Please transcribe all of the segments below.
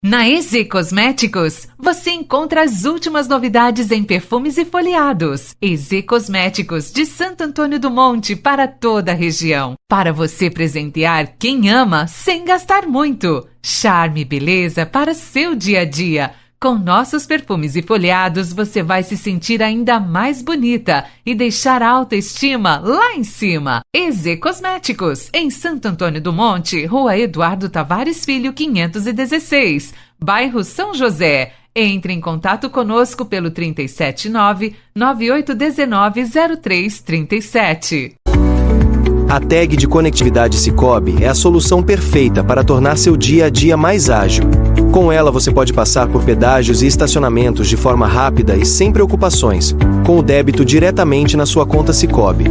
Na EZ Cosméticos, você encontra as últimas novidades em perfumes e folheados. EZ Cosméticos, de Santo Antônio do Monte, para toda a região. Para você presentear quem ama sem gastar muito. Charme e beleza para seu dia a dia. Com nossos perfumes e folheados, você vai se sentir ainda mais bonita e deixar a autoestima lá em cima. EZ Cosméticos, em Santo Antônio do Monte, Rua Eduardo Tavares Filho, 516, bairro São José. Entre em contato conosco pelo 379-9819-0337. A tag de conectividade Sicoob é a solução perfeita para tornar seu dia a dia mais ágil. Com ela você pode passar por pedágios e estacionamentos de forma rápida e sem preocupações, com o débito diretamente na sua conta Sicoob.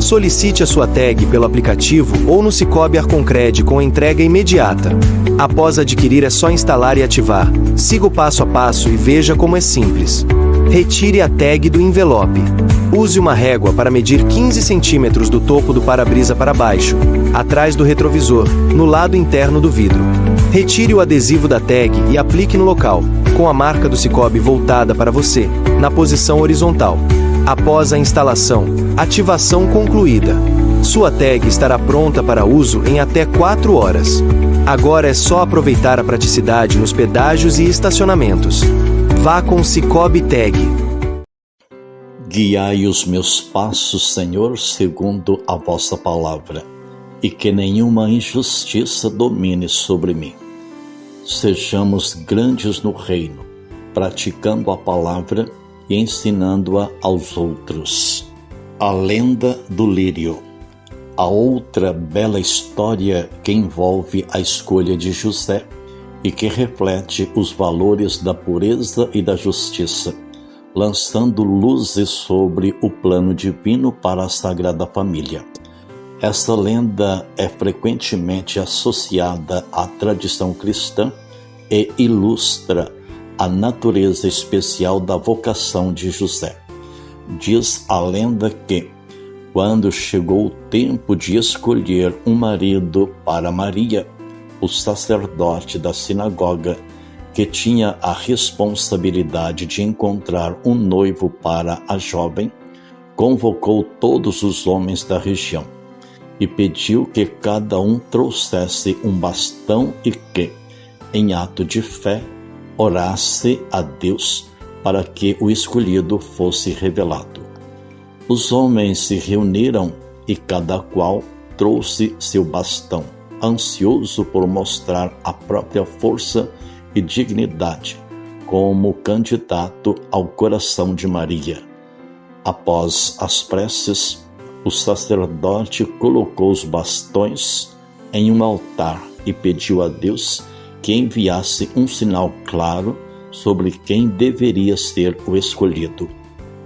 Solicite a sua tag pelo aplicativo ou no Sicoob Arconcred com entrega imediata. Após adquirir é só instalar e ativar. Siga o passo a passo e veja como é simples. Retire a tag do envelope. Use uma régua para medir 15 centímetros do topo do para-brisa para baixo, atrás do retrovisor, no lado interno do vidro. Retire o adesivo da tag e aplique no local, com a marca do Sicoob voltada para você, na posição horizontal. Após a instalação, ativação concluída. Sua tag estará pronta para uso em até 4 horas. Agora é só aproveitar a praticidade nos pedágios e estacionamentos. Vá com o Sicoob Tag. Guiai os meus passos, Senhor, segundo a vossa palavra, e que nenhuma injustiça domine sobre mim. Sejamos grandes no reino, praticando a palavra e ensinando-a aos outros. A lenda do lírio. A outra bela história que envolve a escolha de José e que reflete os valores da pureza e da justiça, lançando luzes sobre o plano divino para a Sagrada Família. Essa lenda é frequentemente associada à tradição cristã e ilustra a natureza especial da vocação de José. Diz a lenda que, quando chegou o tempo de escolher um marido para Maria, o sacerdote da sinagoga, que tinha a responsabilidade de encontrar um noivo para a jovem, convocou todos os homens da região e pediu que cada um trouxesse um bastão e que, em ato de fé, orasse a Deus para que o escolhido fosse revelado. Os homens se reuniram e cada qual trouxe seu bastão, ansioso por mostrar a própria força e dignidade como candidato ao coração de Maria. Após as preces, o sacerdote colocou os bastões em um altar e pediu a Deus que enviasse um sinal claro sobre quem deveria ser o escolhido.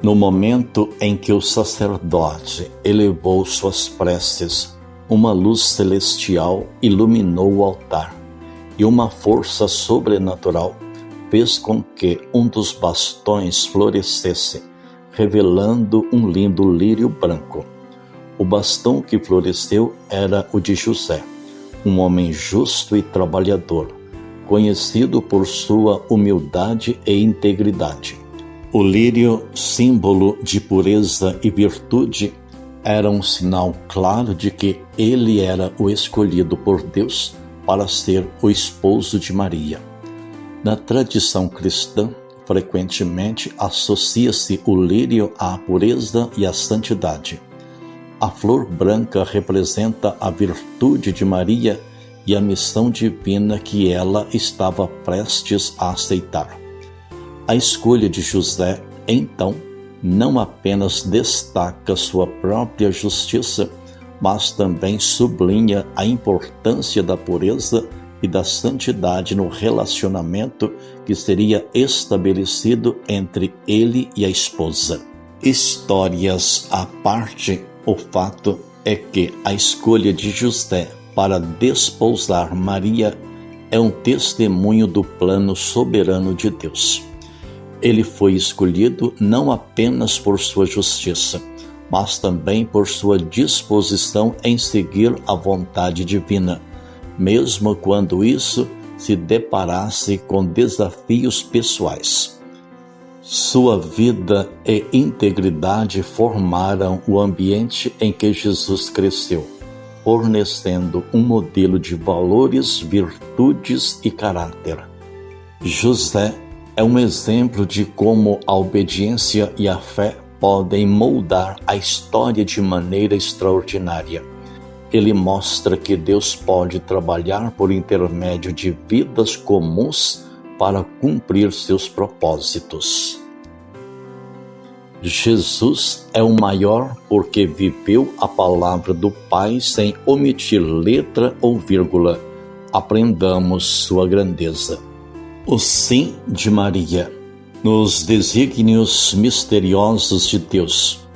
No momento em que o sacerdote elevou suas preces, uma luz celestial iluminou o altar e uma força sobrenatural fez com que um dos bastões florescesse, revelando um lindo lírio branco. O bastão que floresceu era o de José, um homem justo e trabalhador, conhecido por sua humildade e integridade. O lírio, símbolo de pureza e virtude, era um sinal claro de que ele era o escolhido por Deus para ser o esposo de Maria. Na tradição cristã, frequentemente associa-se o lírio à pureza e à santidade. A flor branca representa a virtude de Maria e a missão divina que ela estava prestes a aceitar. A escolha de José, então, não apenas destaca sua própria justiça, mas também sublinha a importância da pureza e da santidade no relacionamento que seria estabelecido entre ele e a esposa. Histórias à parte, o fato é que a escolha de José para desposar Maria é um testemunho do plano soberano de Deus. Ele foi escolhido não apenas por sua justiça, mas também por sua disposição em seguir a vontade divina, mesmo quando isso se deparasse com desafios pessoais. Sua vida e integridade formaram o ambiente em que Jesus cresceu, fornecendo um modelo de valores, virtudes e caráter. José é um exemplo de como a obediência e a fé podem moldar a história de maneira extraordinária. Ele mostra que Deus pode trabalhar por intermédio de vidas comuns para cumprir seus propósitos. Jesus é o maior porque viveu a palavra do Pai sem omitir letra ou vírgula. Aprendamos sua grandeza. O sim de Maria. Nos desígnios misteriosos de Deus,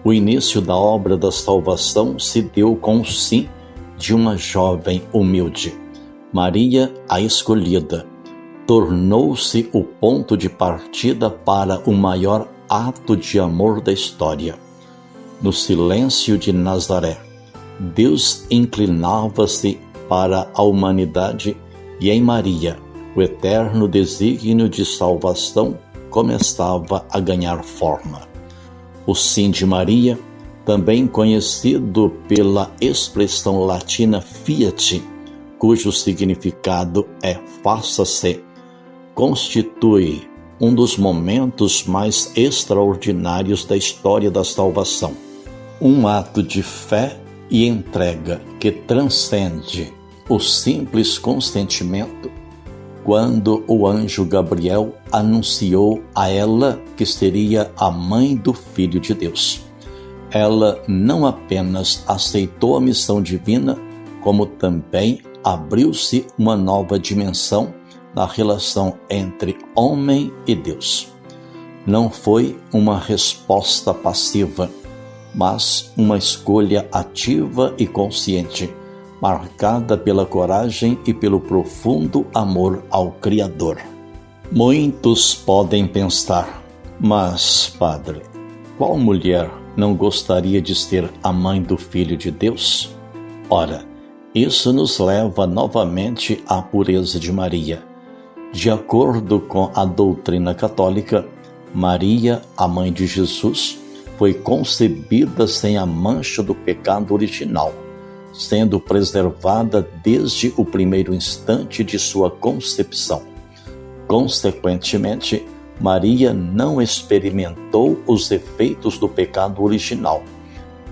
o início da obra da salvação se deu com o sim de uma jovem humilde. Maria, a escolhida, tornou-se o ponto de partida para o maior ato de amor da história. No silêncio de Nazaré, Deus inclinava-se para a humanidade e em Maria, o eterno desígnio de salvação começava a ganhar forma. O sim de Maria, também conhecido pela expressão latina fiat, cujo significado é faça-se, constitui um dos momentos mais extraordinários da história da salvação. Um ato de fé e entrega que transcende o simples consentimento quando o anjo Gabriel anunciou a ela que seria a mãe do Filho de Deus. Ela não apenas aceitou a missão divina, como também abriu-se uma nova dimensão na relação entre homem e Deus. Não foi uma resposta passiva, mas uma escolha ativa e consciente, marcada pela coragem e pelo profundo amor ao Criador. Muitos podem pensar, mas, Padre, qual mulher não gostaria de ser a mãe do Filho de Deus? Ora, isso nos leva novamente à pureza de Maria. De acordo com a doutrina católica, Maria, a mãe de Jesus, foi concebida sem a mancha do pecado original, sendo preservada desde o primeiro instante de sua concepção. Consequentemente, Maria não experimentou os efeitos do pecado original,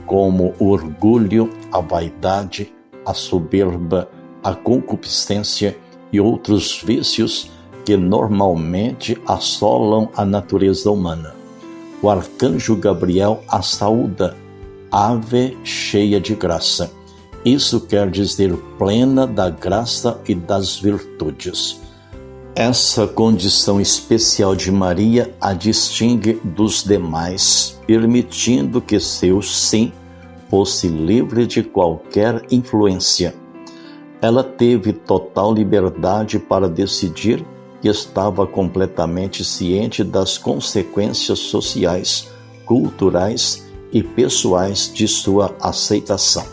como o orgulho, a vaidade, a soberba, a concupiscência e outros vícios que normalmente assolam a natureza humana. O arcanjo Gabriel a saúda, ave cheia de graça. Isso quer dizer plena da graça e das virtudes. Essa condição especial de Maria a distingue dos demais, permitindo que seu sim fosse livre de qualquer influência. Ela teve total liberdade para decidir e estava completamente ciente das consequências sociais, culturais e pessoais de sua aceitação.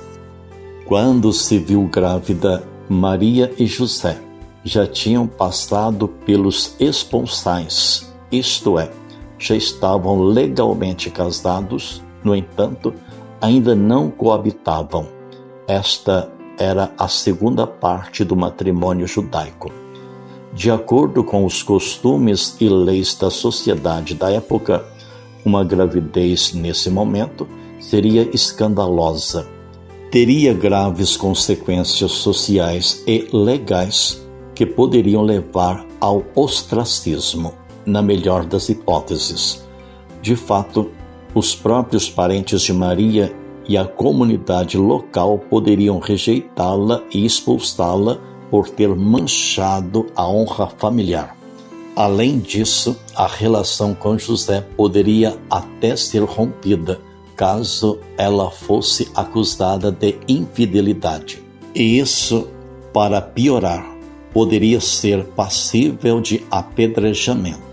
Quando se viu grávida, Maria e José já tinham passado pelos esponsais, isto é, já estavam legalmente casados, no entanto, ainda não coabitavam. Esta era a segunda parte do matrimônio judaico. De acordo com os costumes e leis da sociedade da época, uma gravidez nesse momento seria escandalosa. Teria graves consequências sociais e legais que poderiam levar ao ostracismo, na melhor das hipóteses. De fato, os próprios parentes de Maria e a comunidade local poderiam rejeitá-la e expulsá-la por ter manchado a honra familiar. Além disso, a relação com José poderia até ser rompida, caso ela fosse acusada de infidelidade. E isso, para piorar, poderia ser passível de apedrejamento.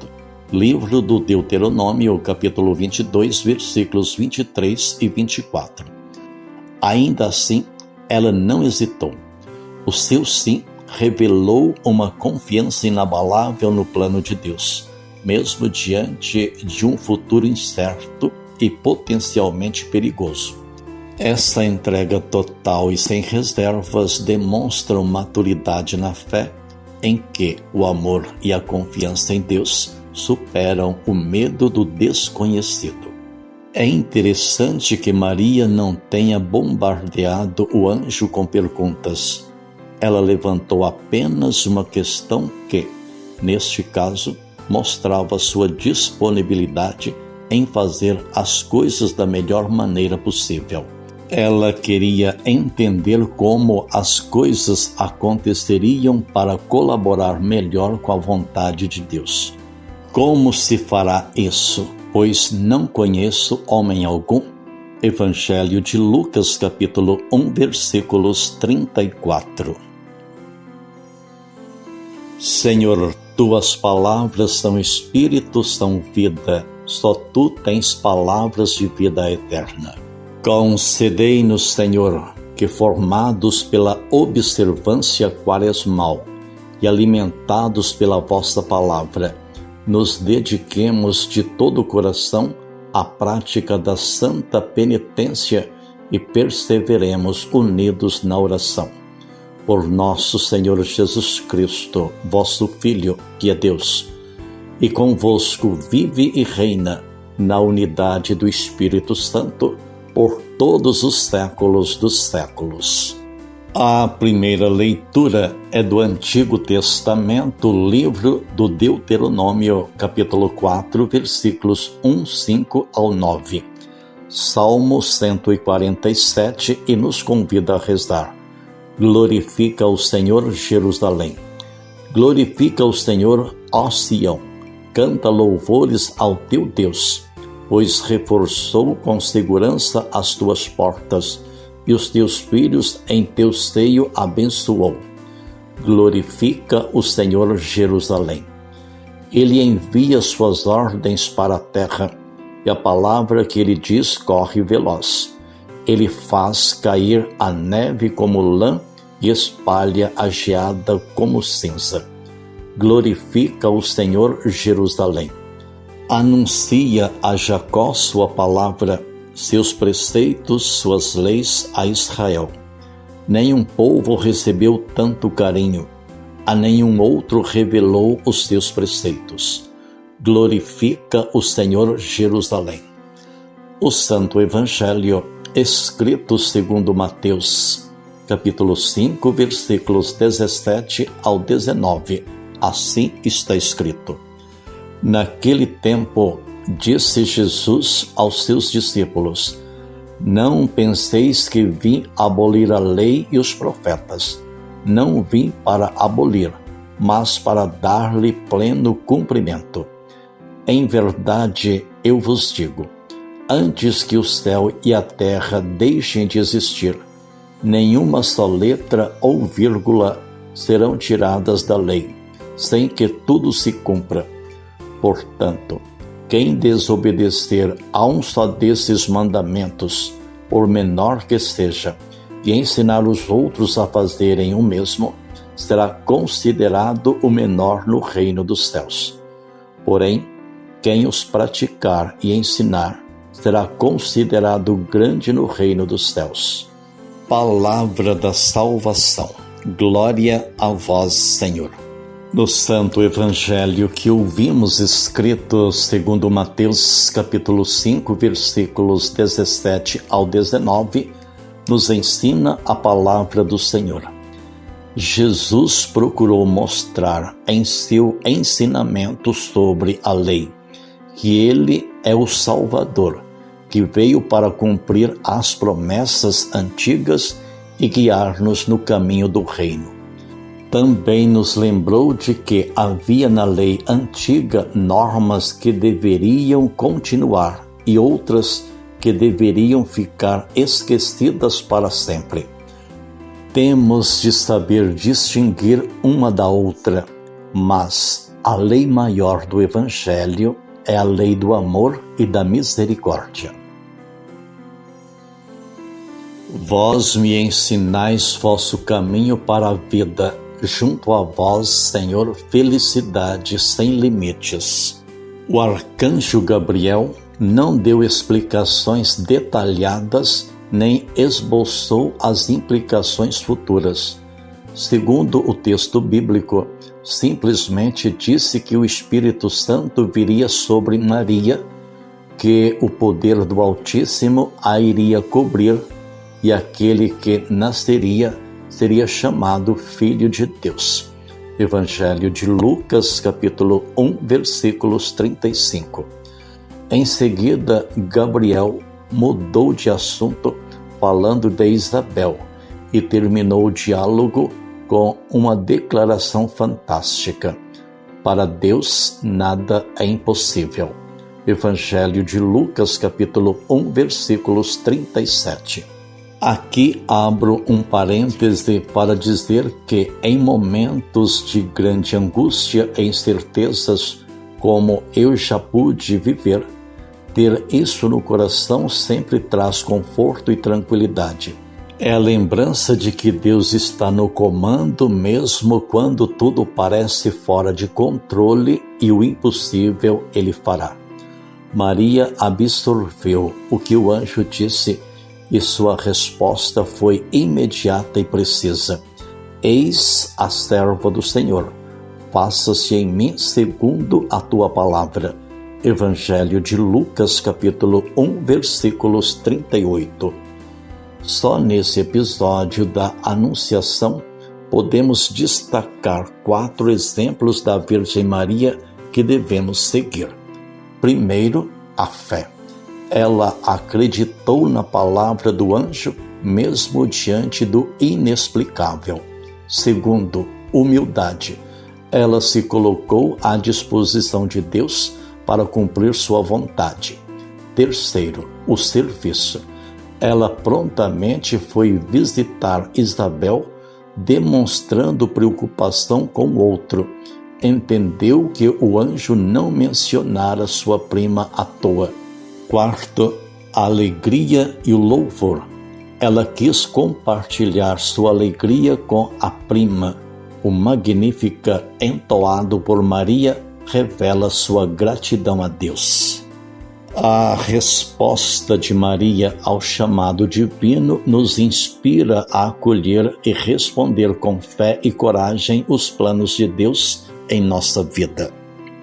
Livro do Deuteronômio, capítulo 22, versículos 23 e 24. Ainda assim, ela não hesitou. O seu sim revelou uma confiança inabalável no plano de Deus, mesmo diante de um futuro incerto e potencialmente perigoso. Essa entrega total e sem reservas demonstram maturidade na fé, em que o amor e a confiança em Deus superam o medo do desconhecido. É interessante que Maria não tenha bombardeado o anjo com perguntas. Ela levantou apenas uma questão que, neste caso, mostrava sua disponibilidade em fazer as coisas da melhor maneira possível. Ela queria entender como as coisas aconteceriam para colaborar melhor com a vontade de Deus. Como se fará isso? Pois não conheço homem algum. Evangelho de Lucas, capítulo 1, versículos 34. Senhor, tuas palavras são espírito, são vida. Só tu tens palavras de vida eterna. Concedei-nos, Senhor, que formados pela observância quaresmal e alimentados pela vossa palavra, nos dediquemos de todo o coração à prática da santa penitência e perseveremos unidos na oração. Por nosso Senhor Jesus Cristo, vosso Filho, que é Deus, e convosco vive e reina na unidade do Espírito Santo, por todos os séculos dos séculos. A primeira leitura é do Antigo Testamento, livro do Deuteronômio, capítulo 4, versículos 1, 5 ao 9. Salmo 147, e nos convida a rezar. Glorifica o Senhor, Jerusalém. Glorifica o Senhor, ó Sião. Canta louvores ao teu Deus, pois reforçou com segurança as tuas portas, e os teus filhos em teu seio abençoou. Glorifica o Senhor, Jerusalém. Ele envia suas ordens para a terra, e a palavra que ele diz corre veloz. Ele faz cair a neve como lã e espalha a geada como cinza. Glorifica o Senhor, Jerusalém. Anuncia a Jacó sua palavra, seus preceitos, suas leis a Israel. Nenhum povo recebeu tanto carinho, a nenhum outro revelou os seus preceitos. Glorifica o Senhor, Jerusalém. O Santo Evangelho, escrito segundo Mateus, capítulo 5, versículos 17 ao 19. Assim está escrito. Naquele tempo, disse Jesus aos seus discípulos: Não penseis que vim abolir a lei e os profetas. Não vim para abolir, mas para dar-lhe pleno cumprimento. Em verdade, eu vos digo, antes que o céu e a terra deixem de existir, nenhuma só letra ou vírgula serão tiradas da lei, sem que tudo se cumpra. Portanto, quem desobedecer a um só desses mandamentos, por menor que seja, e ensinar os outros a fazerem o mesmo, será considerado o menor no reino dos céus. Porém, quem os praticar e ensinar, será considerado grande no reino dos céus. Palavra da salvação. Glória a vós, Senhor. No Santo Evangelho que ouvimos escrito segundo Mateus capítulo 5, versículos 17 ao 19, nos ensina a palavra do Senhor. Jesus procurou mostrar em seu ensinamento sobre a lei que Ele é o Salvador, que veio para cumprir as promessas antigas e guiar-nos no caminho do reino. Também nos lembrou de que havia na lei antiga normas que deveriam continuar e outras que deveriam ficar esquecidas para sempre. Temos de saber distinguir uma da outra, mas a lei maior do Evangelho é a lei do amor e da misericórdia. Vós me ensinais vosso caminho para a vida, junto a vós, Senhor, felicidade sem limites. O arcanjo Gabriel não deu explicações detalhadas nem esboçou as implicações futuras. Segundo o texto bíblico, simplesmente disse que o Espírito Santo viria sobre Maria, que o poder do Altíssimo a iria cobrir e aquele que nasceria seria chamado Filho de Deus. Evangelho de Lucas, capítulo 1, versículos 35. Em seguida, Gabriel mudou de assunto, falando de Isabel, e terminou o diálogo com uma declaração fantástica: para Deus nada é impossível. Evangelho de Lucas, capítulo 1, versículos 37. Aqui abro um parêntese para dizer que em momentos de grande angústia e incertezas, como eu já pude viver, ter isso no coração sempre traz conforto e tranquilidade. É a lembrança de que Deus está no comando mesmo quando tudo parece fora de controle e o impossível Ele fará. Maria absorveu o que o anjo disse e sua resposta foi imediata e precisa: eis a serva do Senhor, faça-se em mim segundo a tua palavra. Evangelho de Lucas, capítulo 1, versículos 38. Só nesse episódio da Anunciação podemos destacar 4 exemplos da Virgem Maria que devemos seguir. Primeiro, a fé. Ela acreditou na palavra do anjo, mesmo diante do inexplicável. Segundo, humildade. Ela se colocou à disposição de Deus para cumprir sua vontade. Terceiro, o serviço. Ela prontamente foi visitar Isabel, demonstrando preocupação com o outro. Entendeu que o anjo não mencionara sua prima à toa. Quarto, a alegria e o louvor. Ela quis compartilhar sua alegria com a prima. O Magnífica, entoado por Maria, revela sua gratidão a Deus. A resposta de Maria ao chamado divino nos inspira a acolher e responder com fé e coragem os planos de Deus em nossa vida.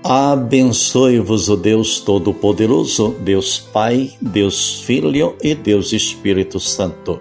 Abençoe-vos o Deus Todo-Poderoso, Deus Pai, Deus Filho e Deus Espírito Santo.